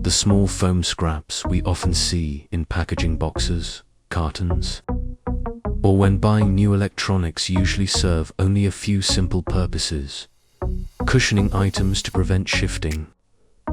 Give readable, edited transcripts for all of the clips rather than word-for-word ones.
The small foam scraps we often see in packaging boxes, cartons, or when buying new electronics usually serve only a few simple purposes: cushioning items to prevent shifting,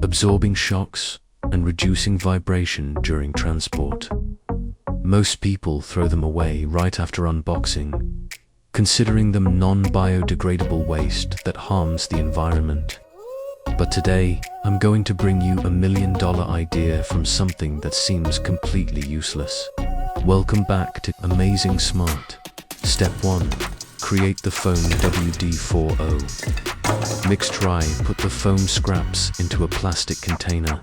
absorbing shocks, and reducing vibration during transport. Most people throw them away right after unboxing, considering them non-biodegradable waste that harms the environment. But today, I'm going to bring you $1 million idea from something that seems completely useless. Welcome back to Amazing Smart. Step 1. Create the foam WD-40. Mix dry, put the foam scraps into a plastic container.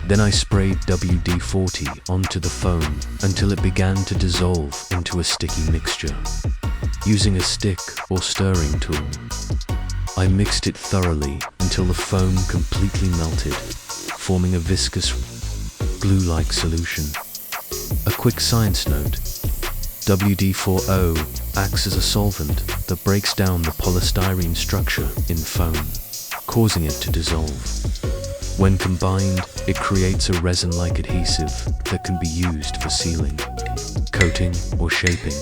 Then I sprayed WD-40 onto the foam until it began to dissolve into a sticky mixture. Using a stick or stirring tool, I mixed it thoroughly until the foam completely melted, forming a viscous, glue-like solution. A quick science note: WD-40 acts as a solvent that breaks down the polystyrene structure in foam, causing it to dissolve. When combined, it creates a resin-like adhesive that can be used for sealing, coating, or shaping.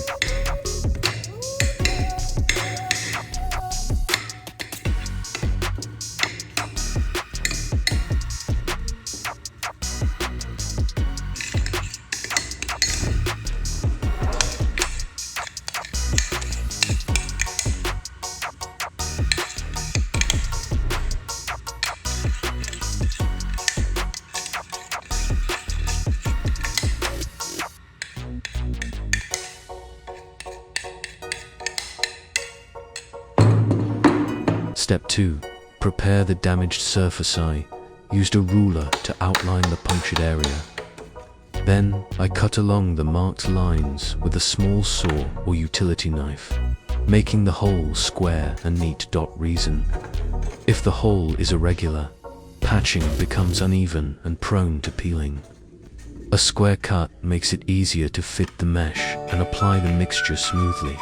Step 2. Prepare the damaged surface. I used a ruler to outline the punctured area. Then I cut along the marked lines with a small saw or utility knife, making the hole square and neat. Reason: if the hole is irregular, patching becomes uneven and prone to peeling. A square cut makes it easier to fit the mesh and apply the mixture smoothly.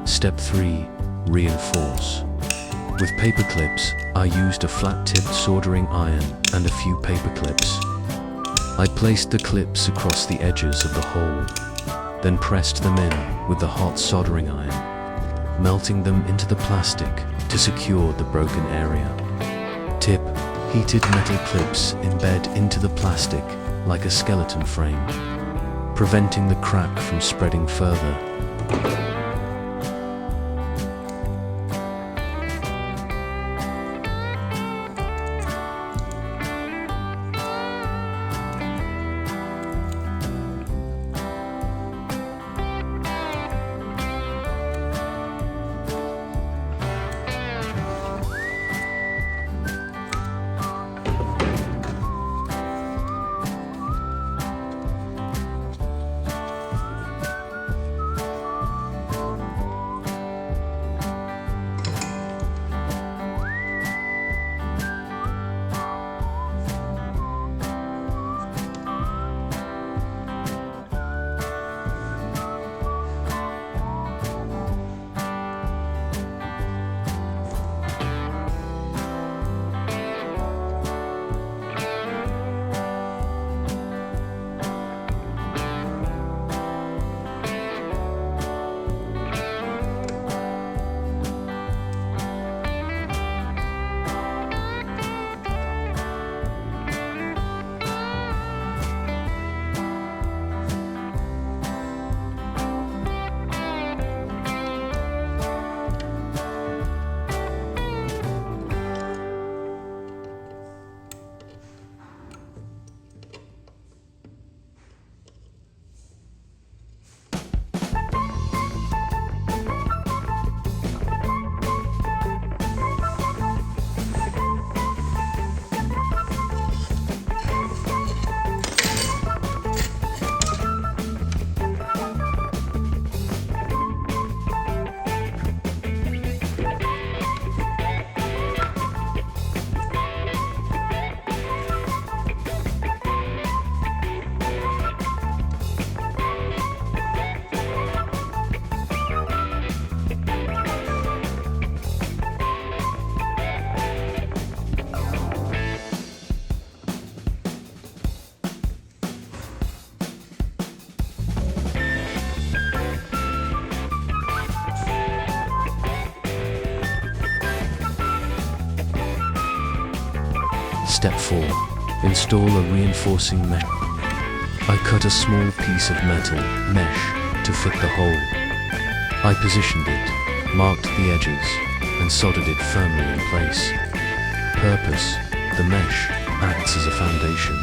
Step 3. Reinforce. With paper clips, I used a flat-tipped soldering iron and a few paper clips. I placed the clips across the edges of the hole, then pressed them in with the hot soldering iron, melting them into the plastic to secure the broken area. Tip: heated metal clips embed into the plastic like a skeleton frame, preventing the crack from spreading further. Step 4. Install a reinforcing mesh. I cut a small piece of metal mesh to fit the hole. I positioned it, marked the edges, and soldered it firmly in place. Purpose: the mesh acts as a foundation,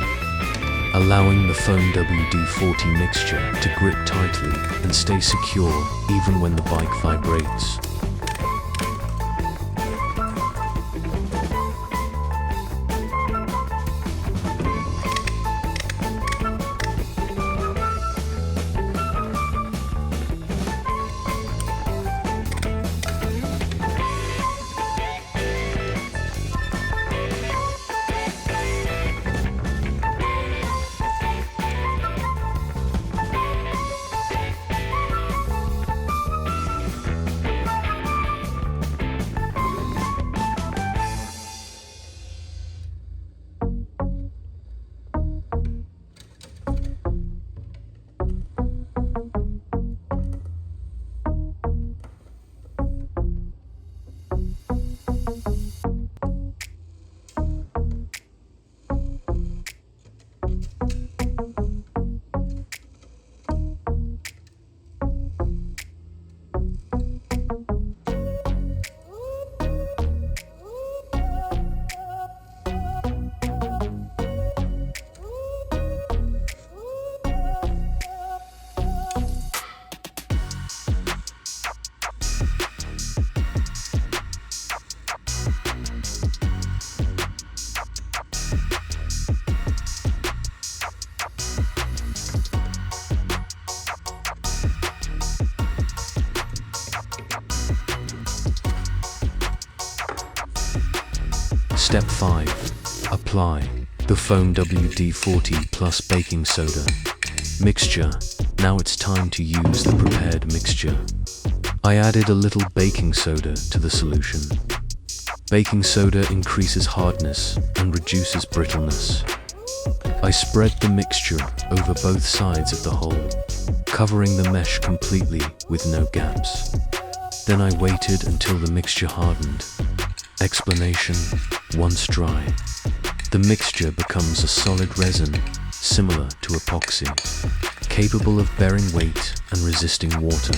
allowing the foam WD-40 mixture to grip tightly and stay secure even when the bike vibrates. Step 5. Apply the foam WD-40 plus baking soda mixture. Now it's time to use the prepared mixture. I added a little baking soda to the solution. Baking soda increases hardness and reduces brittleness. I spread the mixture over both sides of the hole, covering the mesh completely with no gaps. Then I waited until the mixture hardened. Explanation: once dry, the mixture becomes a solid resin similar to epoxy, capable of bearing weight and resisting water.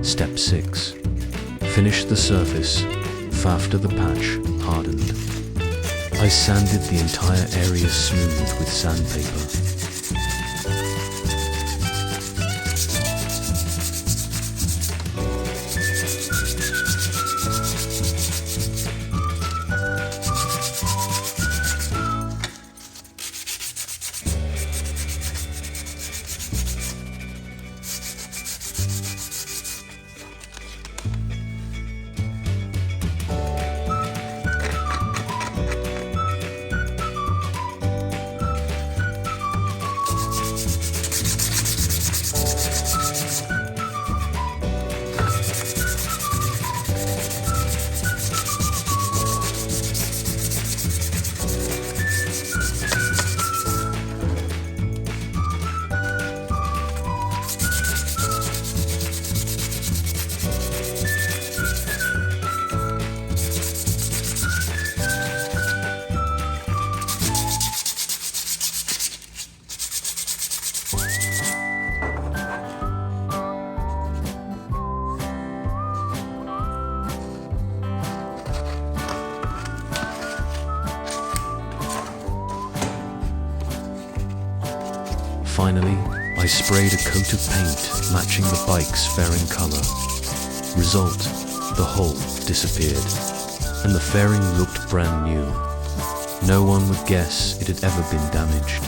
Step 6. Finish the surface after the patch hardened. I sanded the entire area smooth with sandpaper. Finally, I sprayed a coat of paint matching the bike's fairing color. Result, the hole disappeared, and the fairing looked brand new. No one would guess it had ever been damaged.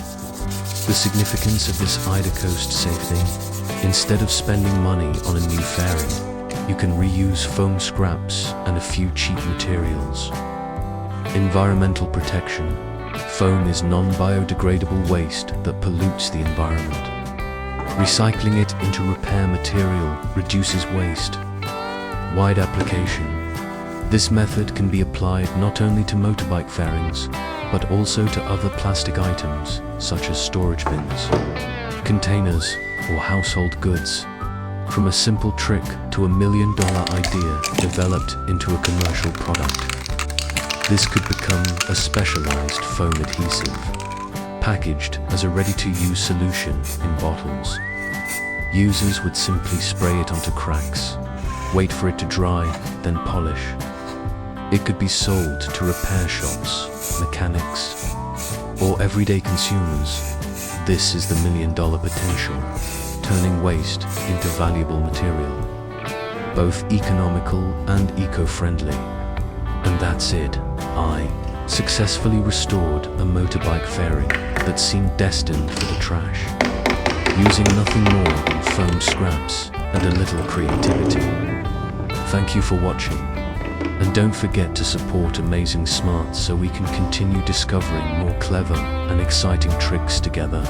The significance of this Idacoast safety: instead of spending money on a new fairing, you can reuse foam scraps and a few cheap materials. Environmental protection: foam is non-biodegradable waste that pollutes the environment. Recycling it into repair material reduces waste. Wide application: this method can be applied not only to motorbike fairings, but also to other plastic items such as storage bins, containers, or household goods. From a simple trick to $1 million idea developed into a commercial product. This could become a specialized foam adhesive, packaged as a ready-to-use solution in bottles. Users would simply spray it onto cracks, wait for it to dry, then polish. It could be sold to repair shops, mechanics, or everyday consumers. This is the $1 million potential, turning waste into valuable material, both economical and eco-friendly. And that's it. I successfully restored a motorbike fairing that seemed destined for the trash, using nothing more than foam scraps and a little creativity. Thank you for watching, and don't forget to support Amazing Smart so we can continue discovering more clever and exciting tricks together.